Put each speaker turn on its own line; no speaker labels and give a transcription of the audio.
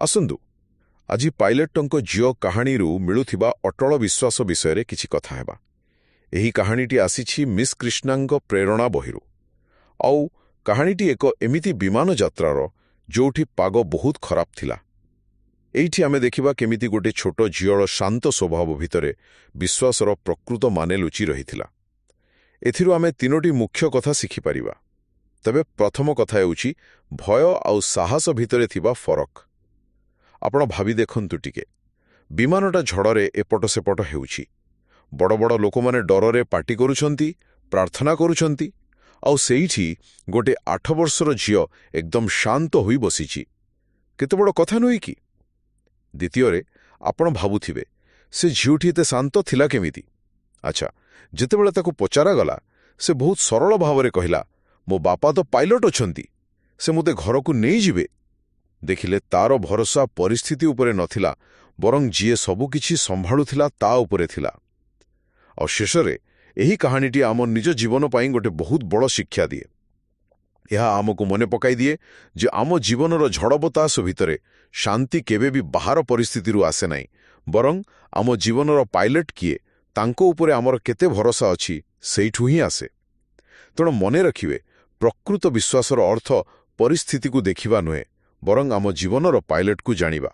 ଆସନ୍ତୁ ଆଜି ପାଇଲଟଙ୍କ ଝିଅ କାହାଣୀରୁ ମିଳୁଥିବା ଅଟଳ ବିଶ୍ୱାସ ବିଷୟରେ କିଛି କଥା ହେବା। ଏହି କାହାଣୀଟି ଆସିଛି ମିସ୍ କ୍ରିଷ୍ଣାଙ୍କ ପ୍ରେରଣା ବହିରୁ। ଆଉ କାହାଣୀଟି ଏକ ଏମିତି ବିମାନ ଯାତ୍ରାର ଯେଉଁଠି ପାଗ ବହୁତ ଖରାପ ଥିଲା। ଏଇଠି ଆମେ ଦେଖିବା କେମିତି ଗୋଟେ ଛୋଟ ଝିଅର ଶାନ୍ତ ସ୍ୱଭାବ ଭିତରେ ବିଶ୍ୱାସର ପ୍ରକୃତ ମାନେ ଲୁଚି ରହିଥିଲା। ଏଥିରୁ ଆମେ ତିନୋଟି ମୁଖ୍ୟ କଥା ଶିଖିପାରିବା। ତେବେ ପ୍ରଥମ କଥା ହେଉଛି ଭୟ ଆଉ ସାହସ ଭିତରେ ଥିବା ଫରକ। ଆପଣ ଭାବି ଦେଖନ୍ତୁ ଟିକେ, ବିମାନଟା ଝଡ଼ରେ ଏପଟ ସେପଟ ହେଉଛି। ବଡ଼ ବଡ଼ ଲୋକମାନେ ଡରରେ ପାଟି କରୁଛନ୍ତି, ପ୍ରାର୍ଥନା କରୁଛନ୍ତି, ଆଉ ସେଇଠି ଗୋଟେ 8 ବର୍ଷର ଝିଅ ଏକଦମ ଶାନ୍ତ ହୋଇ ବସିଛି। କେତେ ବଡ଼ କଥା ନୁହେଁ କି? ଦ୍ୱିତୀୟରେ, ଆପଣ ଭାବୁଥିବେ ସେ ଝିଅଟି ଏତେ ଶାନ୍ତ ଥିଲା କେମିତି? ଆଚ୍ଛା, ଯେତେବେଳେ ତାକୁ ପଚରାଗଲା, ସେ ବହୁତ ସରଳ ଭାବରେ କହିଲା, ମୋ ବାପା ତ ପାଇଲଟ ଅଛନ୍ତି, ସେ ମୋତେ ଘରକୁ ନେଇଯିବେ। ଦେଖିଲେ, ତାର ଭରସା ପରିସ୍ଥିତି ଉପରେ ନଥିଲା, ବରଂ ଯିଏ ସବୁକିଛି ସମ୍ଭାଳୁଥିଲା ତା ଉପରେ ଥିଲା। ଆଉ ଶେଷରେ ଏହି କାହାଣୀଟି ଆମ ନିଜ ଜୀବନ ପାଇଁ ଗୋଟେ ବହୁତ ବଡ଼ ଶିକ୍ଷା ଦିଏ। ଏହା ଆମକୁ ମନେ ପକାଇ ଦିଏ ଯେ ଆମ ଜୀବନର ଝଡ଼ବତାସ ଭିତରେ ଶାନ୍ତି କେବେ ବି ବାହାର ପରିସ୍ଥିତିରୁ ଆସେ ନାହିଁ, ବରଂ ଆମ ଜୀବନର ପାଇଲଟ କିଏ, ତାଙ୍କ ଉପରେ ଆମର କେତେ ଭରସା ଅଛି, ସେଇଠୁ ହିଁ ଆସେ। ତେଣୁ ମନେ ରଖିବେ, ପ୍ରକୃତ ବିଶ୍ୱାସର ଅର୍ଥ ପରିସ୍ଥିତିକୁ ଦେଖିବା ନୁହେଁ, ବରଂ ଆମ ଜୀବନର ପାଇଲଟକୁ ଜାଣିବା।